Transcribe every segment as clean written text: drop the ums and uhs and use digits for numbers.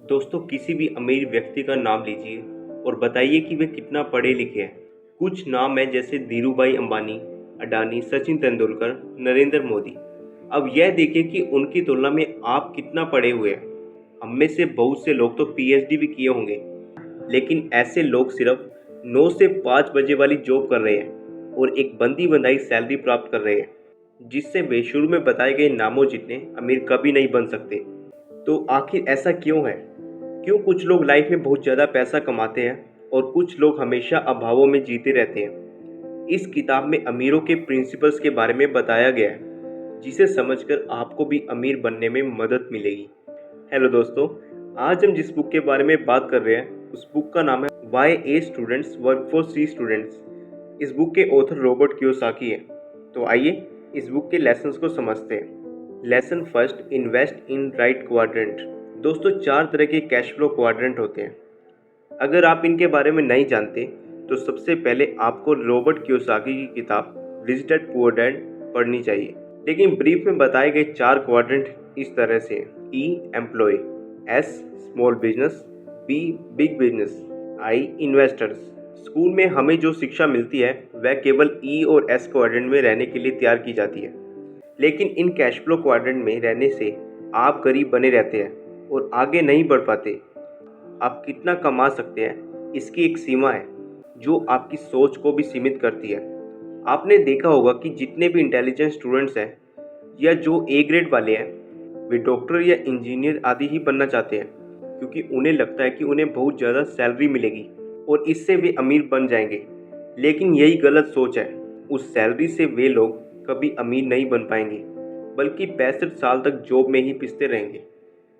दोस्तों किसी भी अमीर व्यक्ति का नाम लीजिए और बताइए कि वे कितना पढ़े लिखे हैं। कुछ नाम है जैसे धीरूभाई अंबानी, अडानी, सचिन तेंदुलकर, नरेंद्र मोदी। अब यह देखिए कि उनकी तुलना में आप कितना पढ़े हुए हैं। हम में से बहुत से लोग तो पीएचडी भी किए होंगे, लेकिन ऐसे लोग सिर्फ 9 से 5 बजे वाली जॉब कर रहे हैं और एक बंदी बंधाई सैलरी प्राप्त कर रहे हैं, जिससे वे शुरू में बताए गए नामों जितने अमीर कभी नहीं बन सकते। तो आखिर ऐसा क्यों है? क्यों कुछ लोग लाइफ में बहुत ज़्यादा पैसा कमाते हैं और कुछ लोग हमेशा अभावों में जीते रहते हैं? इस किताब में अमीरों के प्रिंसिपल्स के बारे में बताया गया है, जिसे समझकर आपको भी अमीर बनने में मदद मिलेगी। हेलो दोस्तों, आज हम जिस बुक के बारे में बात कर रहे हैं उस बुक का नाम है why A students work for C students. इस बुक के ऑथर रॉबर्ट कियोसाकी है। तो आइए इस बुक के लेसन्स को समझते हैं। Lesson first, invest in right quadrant. दोस्तों 4 तरह के कैश फ्लो क्वाड्रेंट होते हैं। अगर आप इनके बारे में नहीं जानते तो सबसे पहले आपको रॉबर्ट कियोसाकी की किताब रिच डैड पुअर डैड पढ़नी चाहिए। लेकिन ब्रीफ में बताए गए 4 क्वाड्रेंट इस तरह से हैं: E employ, S small business, B big business, I investors. School में हमें जो शिक्षा मिलती है वह केवल ई और एस क्वाड्रेंट में रहने के लिए तैयार की जाती है, लेकिन इन कैश फ्लो क्वाड्रेंट में रहने से आप गरीब बने रहते हैं और आगे नहीं बढ़ पाते। आप कितना कमा सकते हैं इसकी एक सीमा है जो आपकी सोच को भी सीमित करती है। आपने देखा होगा कि जितने भी इंटेलिजेंट स्टूडेंट्स हैं या जो ए ग्रेड वाले हैं, वे डॉक्टर या इंजीनियर आदि ही बनना चाहते हैं, क्योंकि उन्हें लगता है कि उन्हें बहुत ज़्यादा सैलरी मिलेगी और इससे वे अमीर बन जाएंगे। लेकिन यही गलत सोच है। उस सैलरी से वे लोग कभी अमीर नहीं बन पाएंगे, बल्कि 65 साल तक जॉब में ही पिसते रहेंगे।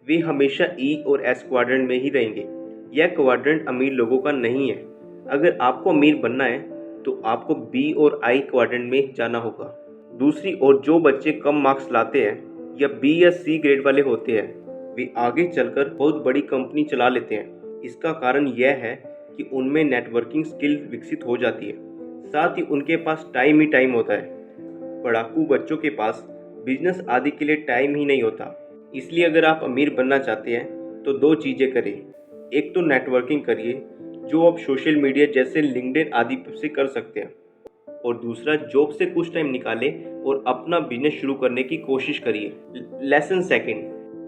वे हमेशा ई और एस क्वाड्रेंट में ही रहेंगे। यह क्वाड्रेंट अमीर लोगों का नहीं है। अगर आपको अमीर बनना है तो आपको बी और आई क्वाड्रेंट में जाना होगा। दूसरी ओर जो बच्चे कम मार्क्स लाते हैं या बी या सी ग्रेड वाले होते हैं, वे आगे चलकर बहुत बड़ी कंपनी चला लेते हैं। इसका कारण यह है कि उनमें नेटवर्किंग स्किल विकसित हो जाती है, साथ ही उनके पास टाइम ही टाइम होता है। पढ़ाकू बच्चों के पास बिजनेस आदि के लिए टाइम ही नहीं होता। इसलिए अगर आप अमीर बनना चाहते हैं तो 2 चीज़ें करें। एक तो नेटवर्किंग करिए, जो आप सोशल मीडिया जैसे लिंक्डइन आदि से कर सकते हैं, और दूसरा जॉब से कुछ टाइम निकालें और अपना बिजनेस शुरू करने की कोशिश करिए। Lesson second,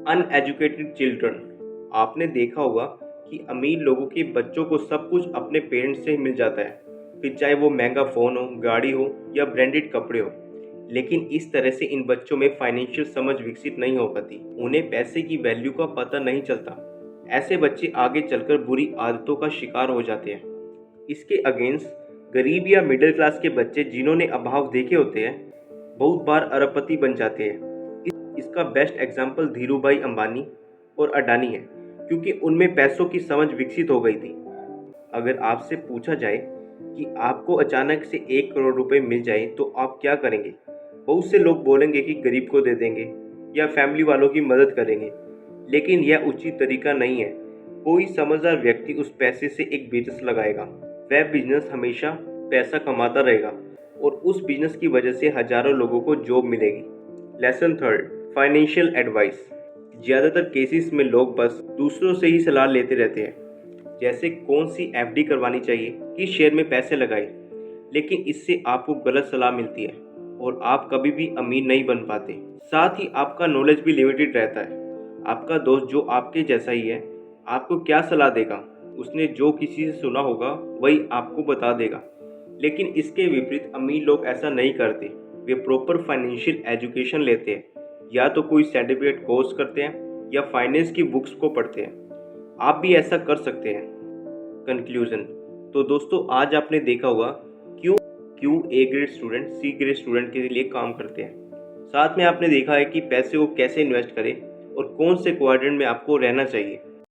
uneducated children. आपने देखा होगा कि अमीर लोगों के बच्चों को सब कुछ अपने पेरेंट्स से ही मिल जाता है, फिर चाहे वो महंगा फ़ोन हो, गाड़ी हो या ब्रांडेड कपड़े हो। लेकिन इस तरह से इन बच्चों में फाइनेंशियल समझ विकसित नहीं हो पाती। उन्हें पैसे की वैल्यू का पता नहीं चलता। ऐसे बच्चे आगे चलकर बुरी आदतों का शिकार हो जाते हैं। इसके अगेंस्ट गरीब या मिडिल क्लास के बच्चे जिन्होंने अभाव देखे होते हैं, बहुत बार अरबपति बन जाते हैं। इसका बेस्ट एग्जाम्पल धीरूभाई अंबानी और अडानी है, क्योंकि उनमें पैसों की समझ विकसित हो गई थी। अगर आपसे पूछा जाए कि आपको अचानक से 1 करोड़ रुपए मिल जाए तो आप क्या करेंगे? बहुत से लोग बोलेंगे कि गरीब को दे देंगे या फैमिली वालों की मदद करेंगे, लेकिन यह उचित तरीका नहीं है। कोई समझदार व्यक्ति उस पैसे से एक बिजनेस लगाएगा। वह बिजनेस हमेशा पैसा कमाता रहेगा और उस बिजनेस की वजह से हजारों लोगों को जॉब मिलेगी। Lesson third, financial advice. ज़्यादातर केसेस में लोग बस दूसरों से ही सलाह लेते रहते हैं, जैसे कौन सी एफडी करवानी चाहिए, किस शेयर में पैसे लगाएं। लेकिन इससे आपको गलत सलाह मिलती है और आप कभी भी अमीर नहीं बन पाते। साथ ही आपका नॉलेज भी लिमिटेड रहता है। आपका दोस्त जो आपके जैसा ही है, आपको क्या सलाह देगा? उसने जो किसी से सुना होगा वही आपको बता देगा। लेकिन इसके विपरीत अमीर लोग ऐसा नहीं करते। वे प्रॉपर फाइनेंशियल एजुकेशन लेते हैं, या तो कोई सर्टिफिकेट कोर्स करते हैं या फाइनेंस की बुक्स को पढ़ते हैं। आप भी ऐसा कर सकते हैं। कंक्लूजन। तो दोस्तों आज आपने देखा होगा क्यों क्यों A grade student C grade student के लिए काम करते हैं। साथ में आपने देखा है कि पैसे को कैसे इन्वेस्ट करें और कौन से क्वाड्रेंट में आपको रहना चाहिए।